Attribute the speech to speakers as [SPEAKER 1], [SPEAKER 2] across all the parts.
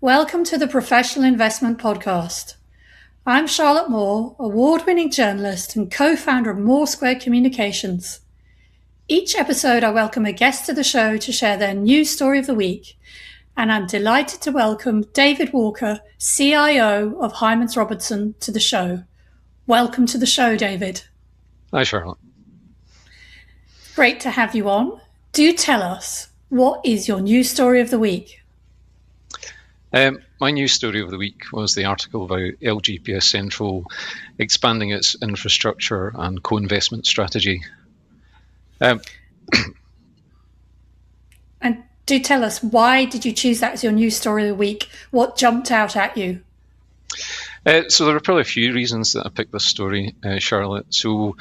[SPEAKER 1] Welcome to the Professional Investment Podcast. I'm Charlotte Moore, award-winning journalist and co-founder of Moore Square Communications. Each episode, I welcome a guest to the show to share their news story of the week, and I'm delighted to welcome David Walker, CIO of Hymans Robertson, to the show. Welcome to the show, David.
[SPEAKER 2] Hi, Charlotte.
[SPEAKER 1] Great to have you on. Do tell us, what is your news story of the week?
[SPEAKER 2] My news story of the week was the article about LGPS Central expanding its infrastructure and co-investment strategy.
[SPEAKER 1] And do tell us, why did you choose that as your news story of the week? What jumped out at you?
[SPEAKER 2] So there are probably a few reasons that I picked this story, Charlotte. So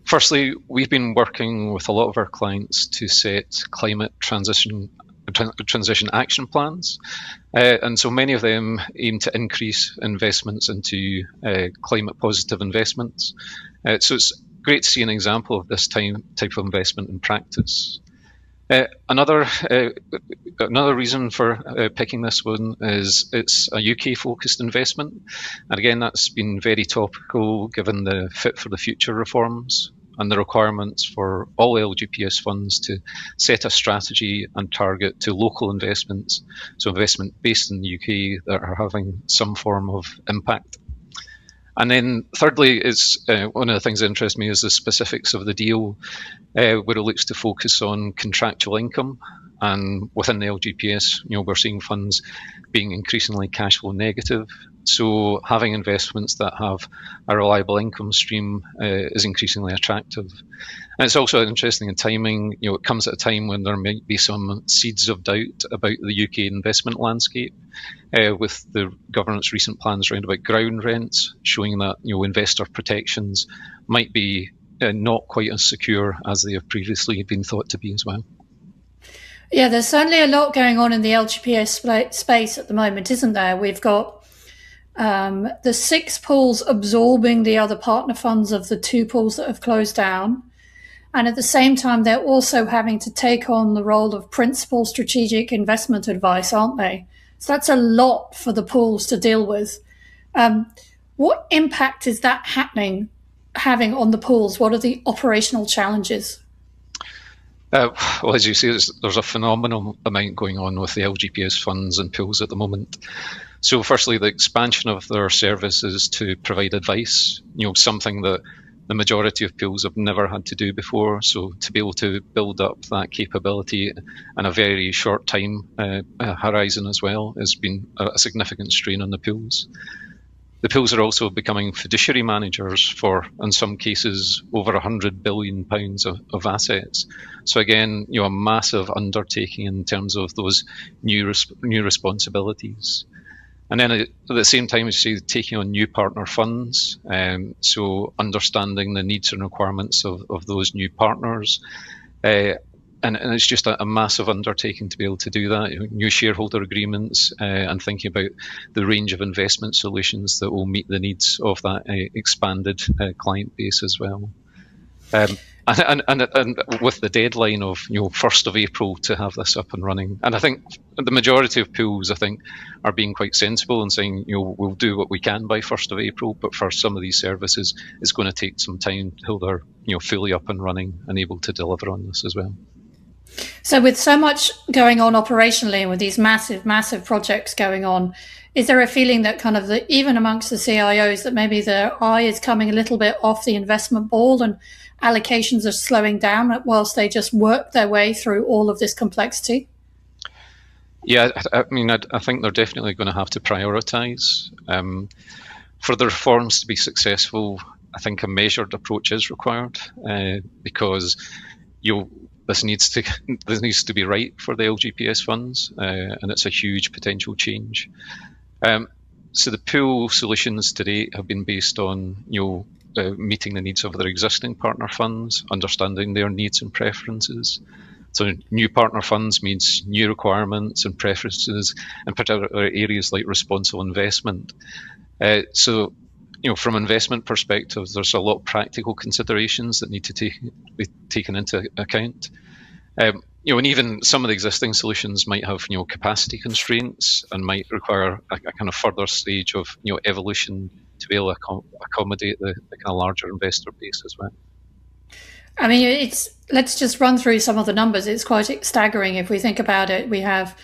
[SPEAKER 2] firstly, we've been working with a lot of our clients to set climate transition action plans. And so many of them aim to increase investments into climate positive investments. So it's great to see an example of this type of investment in practice. Another reason for picking this one is it's a UK focused investment. And again, that's been very topical given the Fit for the Future reforms and the requirements for all LGPS funds to set a strategy and target to local investments, so investment based in the UK that are having some form of impact. And then thirdly, is one of the things that interests me is the specifics of the deal, where it looks to focus on contractual income. And within the LGPS, we're seeing funds being increasingly cash flow negative. So having investments that have a reliable income stream is increasingly attractive. And it's also interesting in timing. It comes at a time when there might be some seeds of doubt about the UK investment landscape, with the government's recent plans around about ground rents, showing that investor protections might be not quite as secure as they have previously been thought to be as well.
[SPEAKER 1] Yeah, there's certainly a lot going on in the LGPS space at the moment, isn't there? We've got the 6 pools absorbing the other partner funds of the 2 pools that have closed down. And at the same time, they're also having to take on the role of principal strategic investment advice, aren't they? So that's a lot for the pools to deal with. What impact is that having on the pools? What are the operational challenges?
[SPEAKER 2] Well, as you say, there's a phenomenal amount going on with the LGPS funds and pools at the moment. So firstly, the expansion of their services to provide advice, something that the majority of pools have never had to do before. So to be able to build up that capability in a very short time horizon as well has been a significant strain on the pools. The pools are also becoming fiduciary managers for, in some cases, over £100 billion of assets. So again, a massive undertaking in terms of those new responsibilities. And then at the same time, you see taking on new partner funds, so understanding the needs and requirements of those new partners. And it's just a massive undertaking to be able to do that. New shareholder agreements and thinking about the range of investment solutions that will meet the needs of that expanded client base as well. And with the deadline of 1st of April to have this up and running. And I think the majority of pools, are being quite sensible and saying, we'll do what we can by 1st of April, but for some of these services, it's going to take some time till they're fully up and running and able to deliver on this as well.
[SPEAKER 1] So with so much going on operationally and with these massive, massive projects going on, is there a feeling that kind of even amongst the CIOs that maybe their eye is coming a little bit off the investment ball and allocations are slowing down whilst they just work their way through all of this complexity?
[SPEAKER 2] Yeah, I think they're definitely going to have to prioritise. For the reforms to be successful, I think a measured approach is required because this needs to be right for the LGPS funds, and it's a huge potential change. So the pool solutions to date have been based on meeting the needs of their existing partner funds, understanding their needs and preferences. So new partner funds means new requirements and preferences in particular areas like responsible investment. So from an investment perspective, there's a lot of practical considerations that need to be taken into account. And even some of the existing solutions might have, capacity constraints and might require a kind of further stage of, evolution to be able to accommodate the kind of larger investor base as well.
[SPEAKER 1] I mean, let's just run through some of the numbers. It's quite staggering if we think about it. We have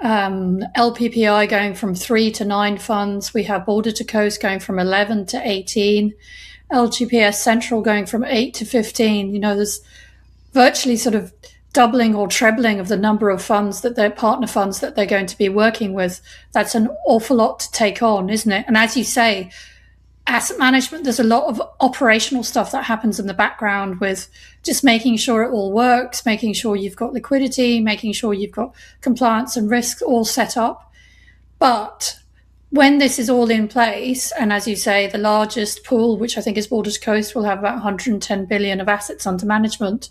[SPEAKER 1] LPPI going from 3 to 9 funds. We have Border to Coast going from 11 to 18. LGPS Central going from 8 to 15. There's virtually sort of doubling or trebling of the number of funds that their partner funds that they're going to be working with. That's an awful lot to take on, isn't it? And as you say, asset management, there's a lot of operational stuff that happens in the background with just making sure it all works, making sure you've got liquidity, making sure you've got compliance and risk all set up. But when this is all in place, and as you say, the largest pool, which I think is Border to Coast, will have about 110 billion of assets under management.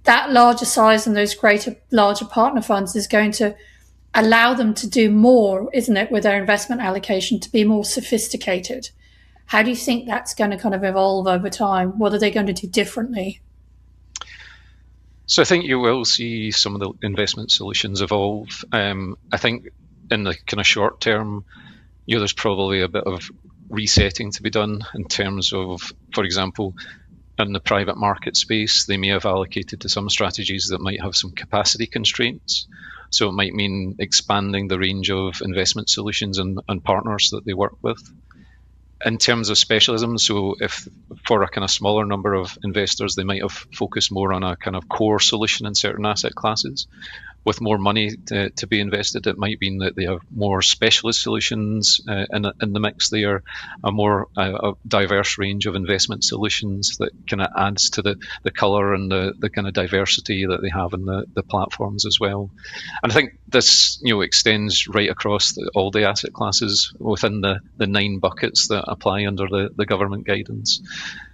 [SPEAKER 1] That larger size and those larger partner funds is going to allow them to do more, isn't it, with their investment allocation, to be more sophisticated. How do you think that's going to kind of evolve over time? What are they going to do differently?
[SPEAKER 2] So I think you will see some of the investment solutions evolve. I think in the kind of short term, there's probably a bit of resetting to be done in terms of, for example, in the private market space, they may have allocated to some strategies that might have some capacity constraints. So it might mean expanding the range of investment solutions and partners that they work with. In terms of specialism, so if for a kind of smaller number of investors, they might have focused more on a kind of core solution in certain asset classes. With more money to be invested, it might mean that they have more specialist solutions in the mix there, a more diverse range of investment solutions that kind of adds to the colour and the kind of diversity that they have in the platforms as well. And I think this extends right across all the asset classes within the 9 buckets that apply under the government guidance.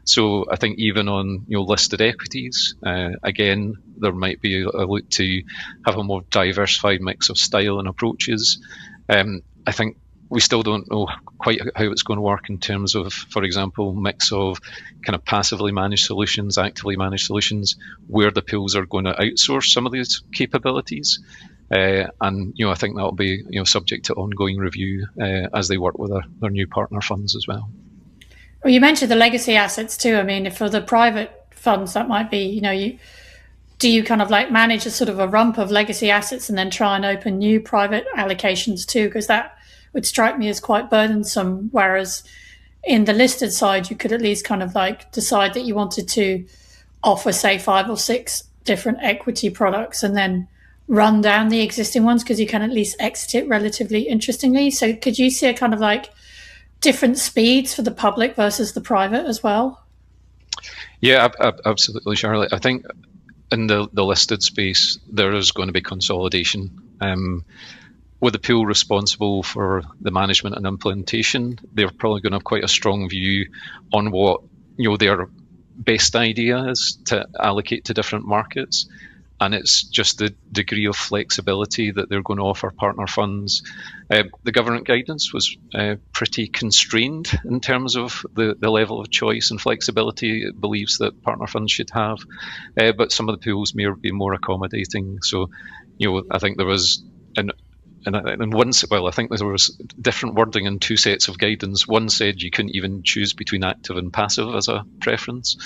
[SPEAKER 2] So I think even on listed equities, again, there might be a look to have a more diversified mix of style and approaches. I think we still don't know quite how it's going to work in terms of, for example, mix of kind of passively managed solutions, actively managed solutions, where the pools are going to outsource some of these capabilities. And I think that will be subject to ongoing review as they work with their new partner funds as well.
[SPEAKER 1] Well, you mentioned the legacy assets too. I mean, for the private funds, that might be, do you kind of like manage a sort of a rump of legacy assets and then try and open new private allocations too? Because that would strike me as quite burdensome. Whereas in the listed side, you could at least kind of like decide that you wanted to offer, say, 5 or 6 different equity products and then run down the existing ones because you can at least exit it relatively interestingly. So could you see a kind of like different speeds for the public versus the private as well?
[SPEAKER 2] Yeah, absolutely, Charlotte. I think in the listed space, there is going to be consolidation. With the pool responsible for the management and implementation, they're probably going to have quite a strong view on what their best idea is to allocate to different markets. And it's just the degree of flexibility that they're going to offer partner funds. The government guidance was pretty constrained in terms of the level of choice and flexibility it believes that partner funds should have. But some of the pools may be more accommodating. So, I think there was I think there was different wording in 2 sets of guidance. One said you couldn't even choose between active and passive as a preference.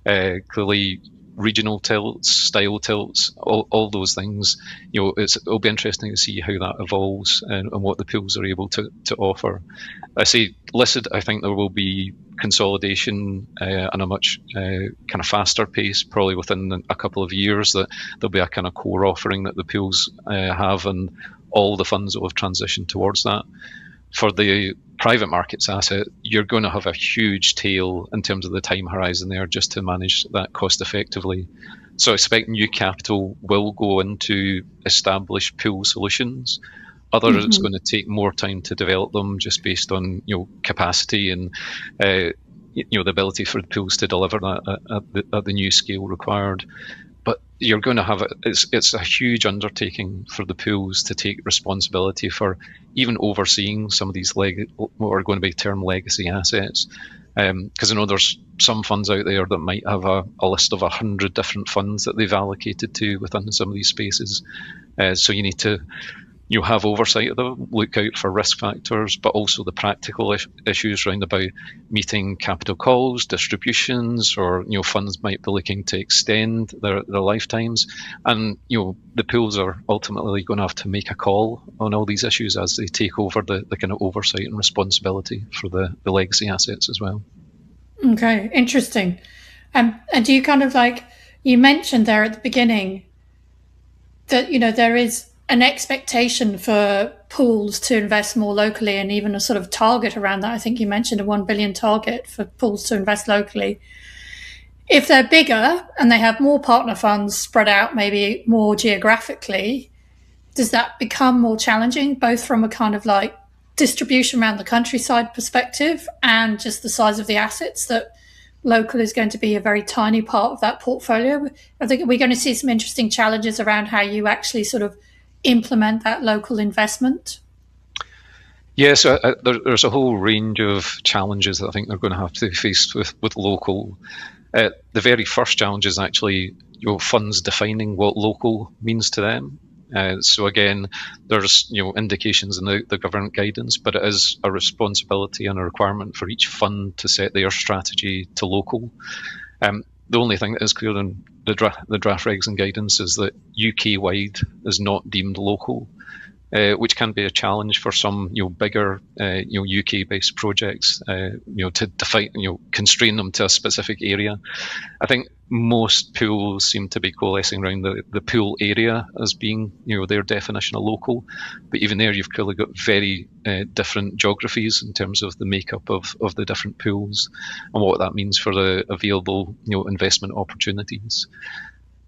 [SPEAKER 2] Clearly, regional tilts, style tilts, all those things. It'll be interesting to see how that evolves and what the pools are able to offer. I say listed, I think there will be consolidation on a much kind of faster pace, probably within a couple of years, that there'll be a kind of core offering that the pools have, and all the funds will have transitioned towards that. For the private markets asset, you're going to have a huge tail in terms of the time horizon there just to manage that cost effectively. So I expect new capital will go into established pool solutions. It's going to take more time to develop them just based on capacity and the ability for the pools to deliver that at the new scale required. But you're going to have it's a huge undertaking for the pools to take responsibility for even overseeing some of these what are going to be termed legacy assets. Because I know there's some funds out there that might have a list of 100 different funds that they've allocated to within some of these spaces. So you need to have oversight of them, look out for risk factors, but also the practical issues around about meeting capital calls, distributions, or funds might be looking to extend their lifetimes. And the pools are ultimately going to have to make a call on all these issues as they take over the kind of oversight and responsibility for the legacy assets as well.
[SPEAKER 1] Okay, interesting. And do you kind of you mentioned there at the beginning that there is an expectation for pools to invest more locally, and even a sort of target around that. I think you mentioned a 1 billion target for pools to invest locally. If they're bigger and they have more partner funds spread out, maybe more geographically, does that become more challenging, both from a kind of distribution around the countryside perspective and just the size of the assets, that local is going to be a very tiny part of that portfolio? I think we're going to see some interesting challenges around how you actually sort of implement that local investment.
[SPEAKER 2] Yes, there's a whole range of challenges that I think they're going to have to face with local. The very first challenge is actually funds defining what local means to them. So again, there's indications in the government guidance, but it is a responsibility and a requirement for each fund to set their strategy to local. The only thing that is clear in the draft regs and guidance is that UK-wide is not deemed local, which can be a challenge for some bigger UK-based projects. To define constrain them to a specific area. I think most pools seem to be coalescing around the pool area as being their definition of local, but even there you've clearly got very different geographies in terms of the makeup of the different pools and what that means for the available investment opportunities.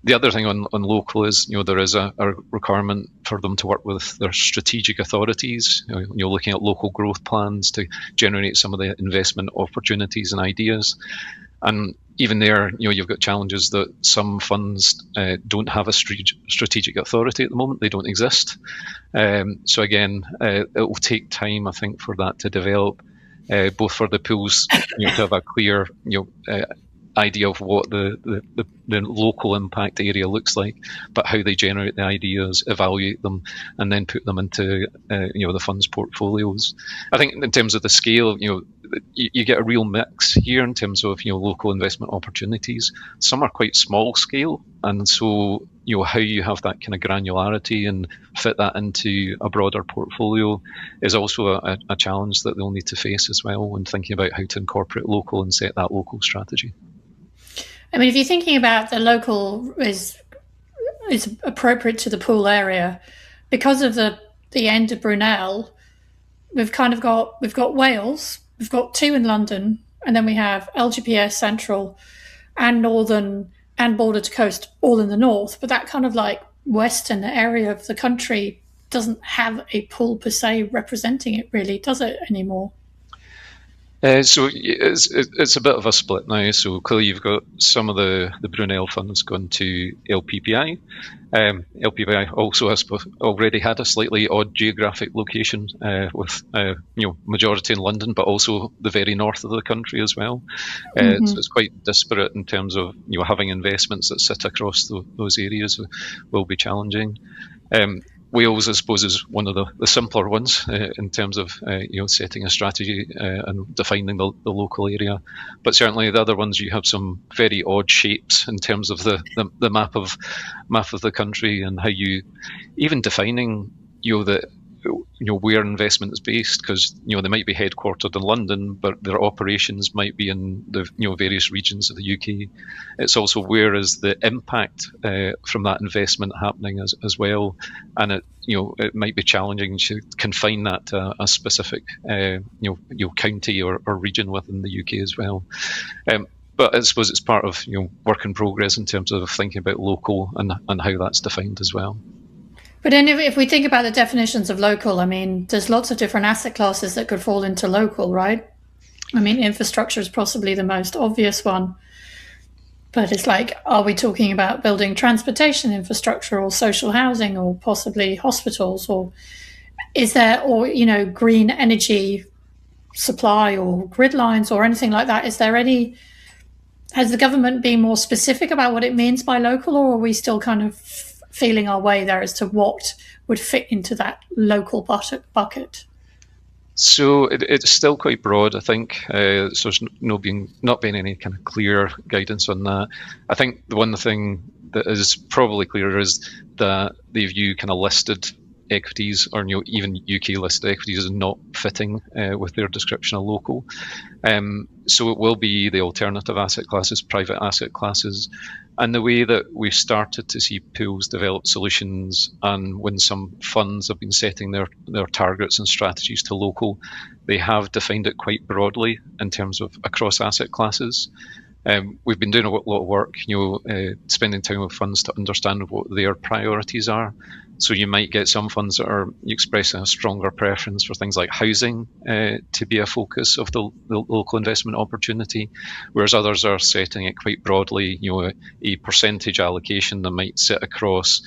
[SPEAKER 2] The other thing on local is, there is a requirement for them to work with their strategic authorities, looking at local growth plans to generate some of the investment opportunities and ideas. And even there, you've got challenges that some funds don't have a strategic authority at the moment. They don't exist. So again, it will take time, I think, for that to develop, both for the pools to have a clear, idea of what the local impact area looks like, but how they generate the ideas, evaluate them, and then put them into the funds portfolios. I think in terms of the scale, you get a real mix here in terms of local investment opportunities. Some are quite small scale, and so how you have that kind of granularity and fit that into a broader portfolio is also a challenge that they'll need to face as well when thinking about how to incorporate local and set that local strategy.
[SPEAKER 1] I mean, if you're thinking about the local is appropriate to the pool area, because of the end of Brunel, we've got Wales, we've got 2 in London, and then we have LGPS Central and Northern and Border to Coast all in the north. But that kind of western area of the country doesn't have a pool per se representing it, really, does it anymore?
[SPEAKER 2] So it's a bit of a split now. So clearly you've got some of the Brunel funds gone to LPPI. LPPI also has already had a slightly odd geographic location with majority in London, but also the very north of the country as well. So it's quite disparate in terms of having investments that sit across those areas will be challenging. Wales, I suppose, is one of the simpler ones in terms of setting a strategy and defining the local area. But certainly the other ones, you have some very odd shapes in terms of the map of the country, and how you even defining where investment is based, because they might be headquartered in London, but their operations might be in the various regions of the UK. It's also where is the impact from that investment happening as well, and it might be challenging to confine that to a specific county or region within the UK as well. But I suppose it's part of work in progress in terms of thinking about local and how that's defined as well.
[SPEAKER 1] But then if we think about the definitions of local, I mean, there's lots of different asset classes that could fall into local, right? I mean, infrastructure is possibly the most obvious one. But it's are we talking about building transportation infrastructure or social housing or possibly hospitals, or is there, or green energy supply or grid lines or anything like that. Has the government been more specific about what it means by local, or are we still kind of feeling our way there as to what would fit into that local bucket?
[SPEAKER 2] So it's still quite broad, I think. So there's not been any kind of clear guidance on that. I think the one thing that is probably clearer is that they view kind of listed equities, or even UK listed equities, as not fitting with their description of local. So it will be the alternative asset classes, private asset classes, and the way that we've started to see pools develop solutions, and when some funds have been setting their targets and strategies to local, they have defined it quite broadly in terms of across asset classes. We've been doing a lot of work, spending time with funds to understand what their priorities are. So you might get some funds that are expressing a stronger preference for things like housing to be a focus of the local investment opportunity, whereas others are setting it quite broadly, a percentage allocation that might sit across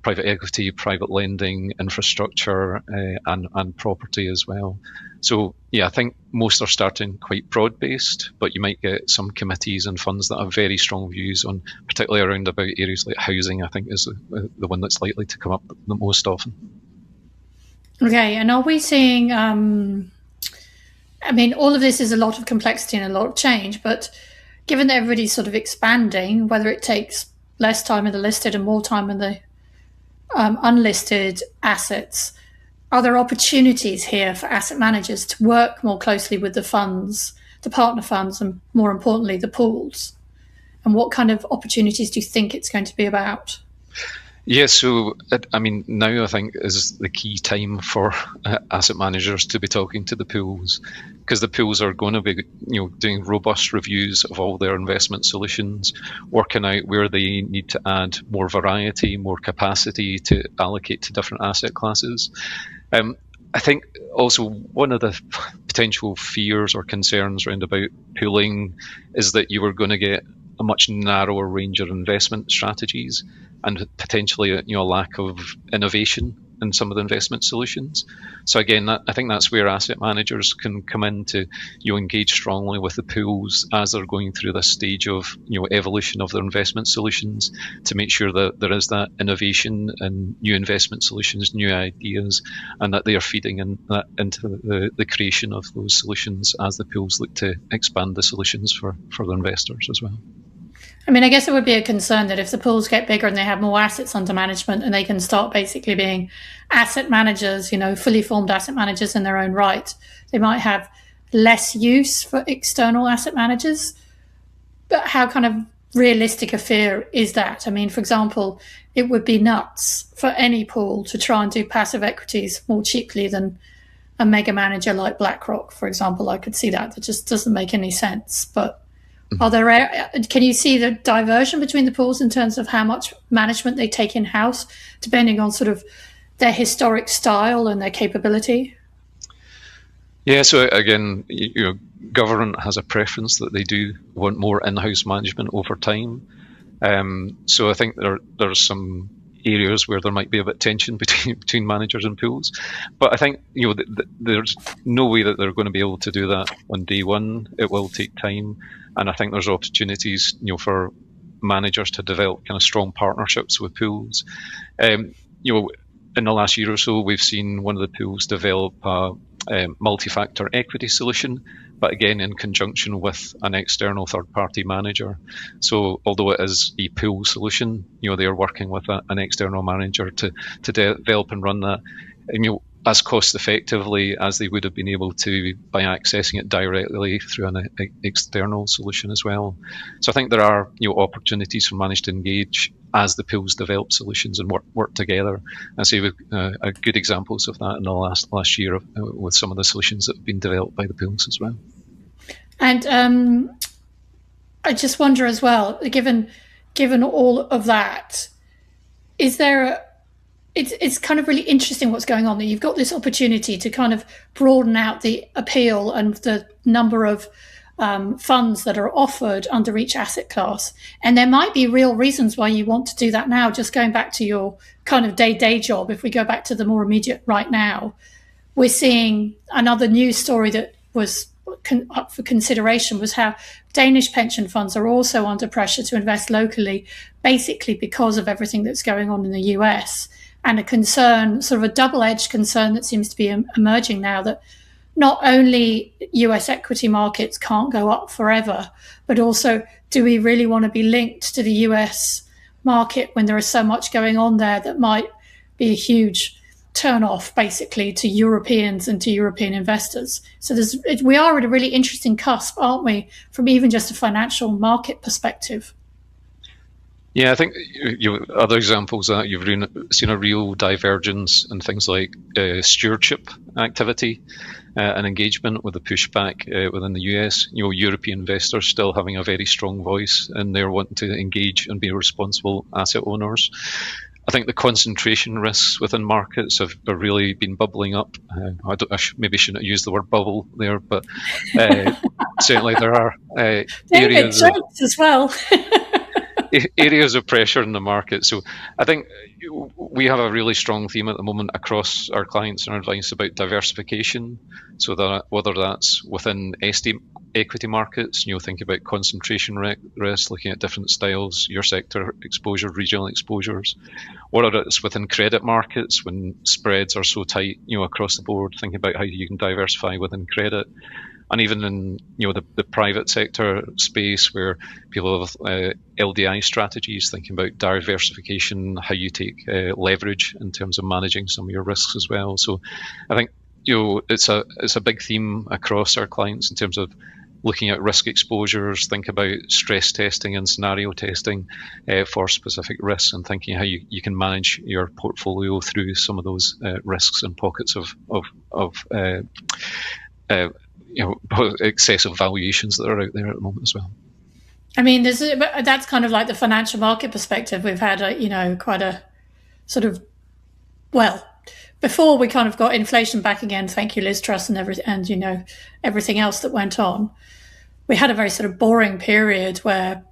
[SPEAKER 2] private equity, private lending, infrastructure, and property as well. So yeah, I think most are starting quite broad-based, but you might get some committees and funds that have very strong views on, particularly around about areas like housing, I think is the one that's likely to come up the most often.
[SPEAKER 1] Okay, and are we seeing, all of this is a lot of complexity and a lot of change, but given that everybody's sort of expanding, whether it takes less time in the listed and more time in the unlisted assets, are there opportunities here for asset managers to work more closely with the funds, the partner funds, and more importantly, the pools? And what kind of opportunities do you think it's going to be about?
[SPEAKER 2] Yeah, so now I think is the key time for asset managers to be talking to the pools, because the pools are going to be, doing robust reviews of all their investment solutions, working out where they need to add more variety, more capacity to allocate to different asset classes. I think also one of the potential fears or concerns around about pooling is that you are going to get a much narrower range of investment strategies, and potentially a lack of innovation in some of the investment solutions. So again, I think that's where asset managers can come in to engage strongly with the pools as they're going through this stage of evolution of their investment solutions, to make sure that there is that innovation and new investment solutions, new ideas, and that they are feeding into the creation of those solutions as the pools look to expand the solutions for the investors as well.
[SPEAKER 1] I guess it would be a concern that if the pools get bigger and they have more assets under management and they can start basically being asset managers, fully formed asset managers in their own right, they might have less use for external asset managers. But how kind of realistic a fear is that? For example, it would be nuts for any pool to try and do passive equities more cheaply than a mega manager like BlackRock, for example. I could see that. That just doesn't make any sense. But can you see the diversion between the pools in terms of how much management they take in-house, depending on sort of their historic style and their capability?
[SPEAKER 2] Yeah, so again, government has a preference that they do want more in-house management over time. So I think there's some areas where there might be a bit of tension between managers and pools, but I think there's no way that they're going to be able to do that on day one. It will take time. And I think there's opportunities, for managers to develop kind of strong partnerships with pools. In the last year or so, we've seen one of the pools develop a multi-factor equity solution, but again, in conjunction with an external third-party manager. So although it is a pool solution, they are working with an external manager to develop and run that, and as cost effectively as they would have been able to by accessing it directly through an external solution as well. So I think there are opportunities for managers to engage as the pools develop solutions and work together. And say we've good examples of that in the last year with some of the solutions that have been developed by the pools as well.
[SPEAKER 1] And I just wonder as well, given all of that, is there it's kind of really interesting what's going on, that you've got this opportunity to kind of broaden out the appeal and the number of funds that are offered under each asset class. And there might be real reasons why you want to do that now. Just going back to your kind of day job, if we go back to the more immediate right now, we're seeing another news story that was up for consideration was how Danish pension funds are also under pressure to invest locally, basically because of everything that's going on in the US, and a concern, sort of a double-edged concern that seems to be emerging now, that not only US equity markets can't go up forever, but also, do we really want to be linked to the US market when there is so much going on there that might be a huge turn off basically to Europeans and to European investors? So we are at a really interesting cusp, aren't we, from even just a financial market perspective?
[SPEAKER 2] Yeah, I think other examples that you've seen a real divergence in things like stewardship activity and engagement with the pushback within the US. European investors still having a very strong voice, and they're wanting to engage and be responsible asset owners. I think the concentration risks within markets have really been bubbling up. Maybe shouldn't use the word bubble there, but certainly there are areas
[SPEAKER 1] as well.
[SPEAKER 2] areas of pressure in the market. So I think we have a really strong theme at the moment across our clients and our advice about diversification. So that whether that's within equity markets, think about concentration risk, looking at different styles, your sector exposure, regional exposures, or whether it's within credit markets when spreads are so tight, across the board, thinking about how you can diversify within credit. And even in the private sector space where people have LDI strategies, thinking about diversification, how you take leverage in terms of managing some of your risks as well. So I think it's a big theme across our clients in terms of looking at risk exposures, think about stress testing and scenario testing for specific risks, and thinking how you can manage your portfolio through some of those risks and pockets of excessive valuations that are out there at the moment as well.
[SPEAKER 1] I mean, that's kind of like the financial market perspective. We've had quite a sort of, well, before we kind of got inflation back again, thank you Liz Truss and everything else that went on, we had a very sort of boring period where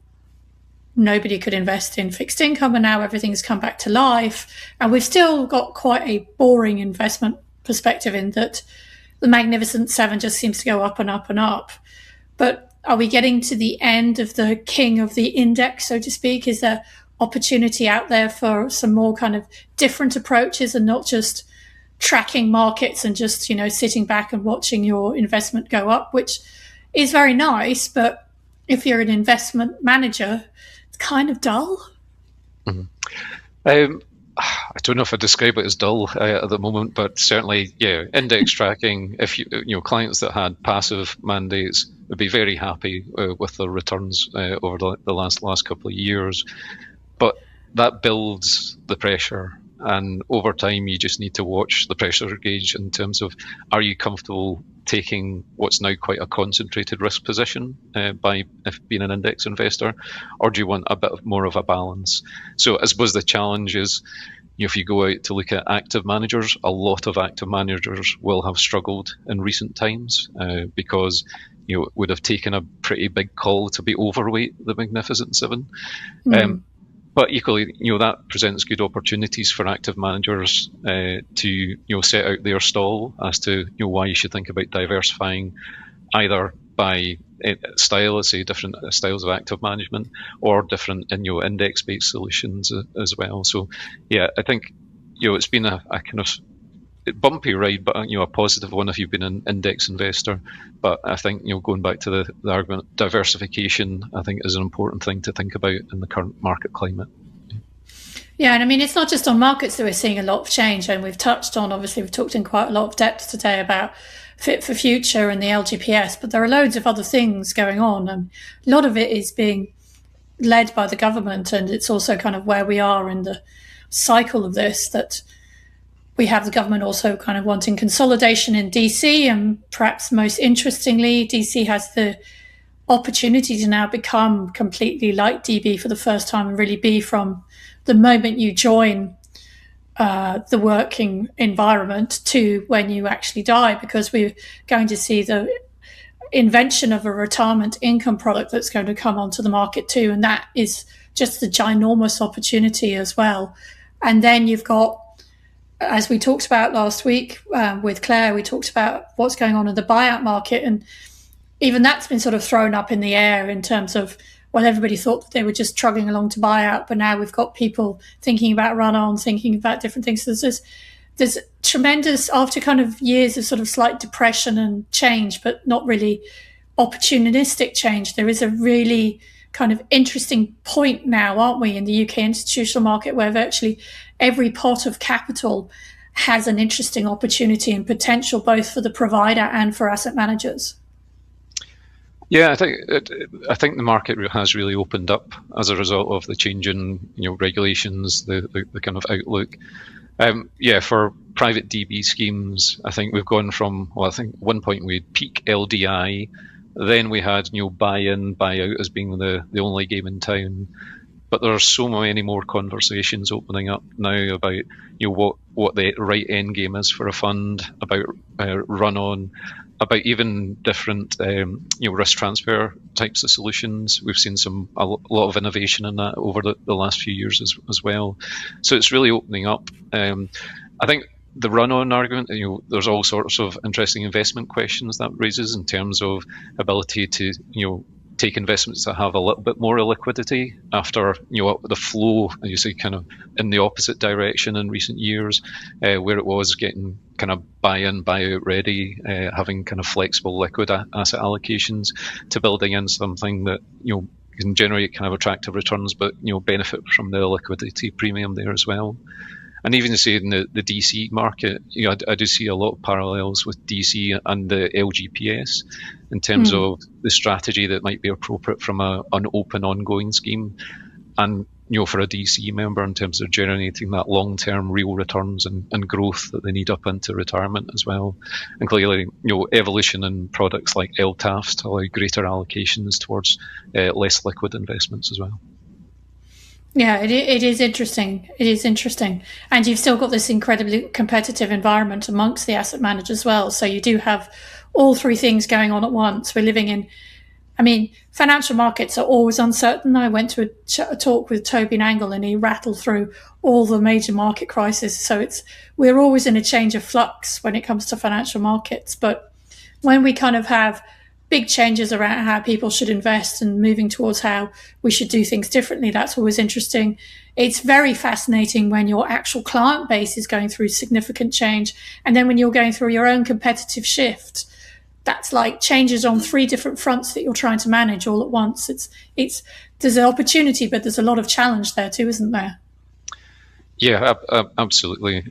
[SPEAKER 1] nobody could invest in fixed income, and now everything's come back to life, and we've still got quite a boring investment perspective in that the Magnificent Seven just seems to go up and up and up. But are we getting to the end of the king of the index, so to speak? Is there opportunity out there for some more kind of different approaches and not just tracking markets and just, sitting back and watching your investment go up, which is very nice, but if you're an investment manager, it's kind of dull?
[SPEAKER 2] Mm-hmm. I don't know if I describe it as dull at the moment, but certainly, index tracking. If clients that had passive mandates would be very happy with the returns over the last couple of years, but that builds the pressure, and over time, you just need to watch the pressure gauge in terms of, are you comfortable taking what's now quite a concentrated risk position if being an index investor, or do you want a bit more of a balance? So I suppose the challenge is, if you go out to look at active managers, a lot of active managers will have struggled in recent times because it would have taken a pretty big call to be overweight the Magnificent Seven. But equally, that presents good opportunities for active managers to set out their stall as to why you should think about diversifying, either by style, let's say different styles of active management, or different index-based solutions as well. So, I think it's been a kind of bumpy ride, but a positive one if you've been an index investor. But I think going back to the argument, diversification, I think, is an important thing to think about in the current market climate.
[SPEAKER 1] Yeah, and I mean, it's not just on markets that we're seeing a lot of change, and we've talked in quite a lot of depth today about Fit for Future and the LGPS, but there are loads of other things going on, and a lot of it is being led by the government, and it's also kind of where we are in the cycle of this, that we have the government also kind of wanting consolidation in DC, and perhaps most interestingly, DC has the opportunity to now become completely like DB for the first time and really be, from the moment you join the working environment to when you actually die, because we're going to see the invention of a retirement income product that's going to come onto the market too, and that is just a ginormous opportunity as well. And then you've got as we talked about last week with Claire, we talked about what's going on in the buyout market, and even that's been sort of thrown up in the air in terms of, well, everybody thought that they were just trudging along to buyout, but now we've got people thinking about run-on, thinking about different things. So there's tremendous, after kind of years of sort of slight depression and change, but not really opportunistic change, there is a really kind of interesting point now, aren't we, in the UK institutional market, where virtually every pot of capital has an interesting opportunity and potential both for the provider and for asset managers.
[SPEAKER 2] Yeah, I think the market has really opened up as a result of the change in regulations, the kind of outlook. For private DB schemes, I think we've gone from, I think at one point we had peak LDI, then we had buy-in, buy-out as being the only game in town. But there are so many more conversations opening up now about what the right end game is for a fund, about run-on, about even different risk transfer types of solutions. We've seen a lot of innovation in that over the last few years as well. So it's really opening up. I think the run-on argument, there's all sorts of interesting investment questions that raises in terms of ability to take investments that have a little bit more illiquidity after the flow, as you say, kind of in the opposite direction in recent years, where it was getting kind of buy-in, buy-out ready, having kind of flexible liquid asset allocations, to building in something that can generate kind of attractive returns, but benefit from the liquidity premium there as well. And even to say in the DC market, I do see a lot of parallels with DC and the LGPS in terms of the strategy that might be appropriate from an open ongoing scheme, and for a DC member in terms of generating that long-term real returns and growth that they need up into retirement as well. And clearly, evolution in products like LTAFs to allow greater allocations towards less liquid investments as well.
[SPEAKER 1] Yeah, it is interesting. It is interesting. And you've still got this incredibly competitive environment amongst the asset managers as well. So you do have all three things going on at once. We're living in, financial markets are always uncertain. I went to a talk with Toby Nangle and he rattled through all the major market crises. So we're always in a change of flux when it comes to financial markets. But when we kind of have big changes around how people should invest and moving towards how we should do things differently, that's always interesting. It's very fascinating when your actual client base is going through significant change. And then when you're going through your own competitive shift, that's like changes on three different fronts that you're trying to manage all at once. There's an opportunity, but there's a lot of challenge there too, isn't there?
[SPEAKER 2] Yeah, absolutely.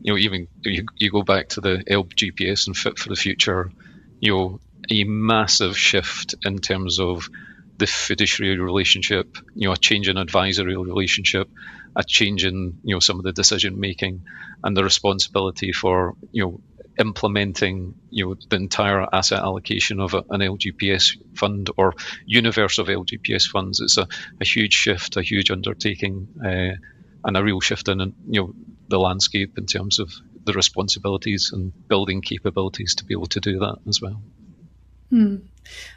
[SPEAKER 2] Even you go back to the LGPS and Fit for the Future, a massive shift in terms of the fiduciary relationship, a change in advisory relationship, a change in some of the decision making, and the responsibility for implementing the entire asset allocation of an LGPS fund or universe of LGPS funds. It's a huge shift, a huge undertaking, and a real shift in the landscape in terms of the responsibilities and building capabilities to be able to do that as well.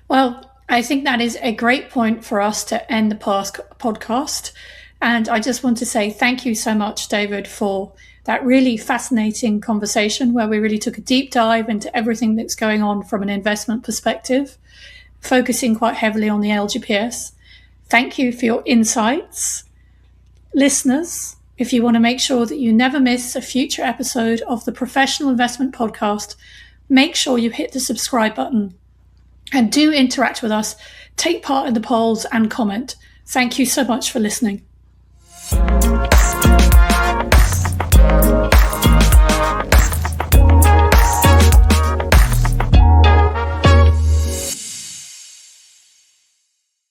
[SPEAKER 1] Well, I think that is a great point for us to end the podcast. And I just want to say thank you so much, David, for that really fascinating conversation where we really took a deep dive into everything that's going on from an investment perspective, focusing quite heavily on the LGPS. Thank you for your insights. Listeners, if you want to make sure that you never miss a future episode of the Professional Investment Podcast, make sure you hit the subscribe button. And do interact with us, take part in the polls and comment. Thank you so much for listening.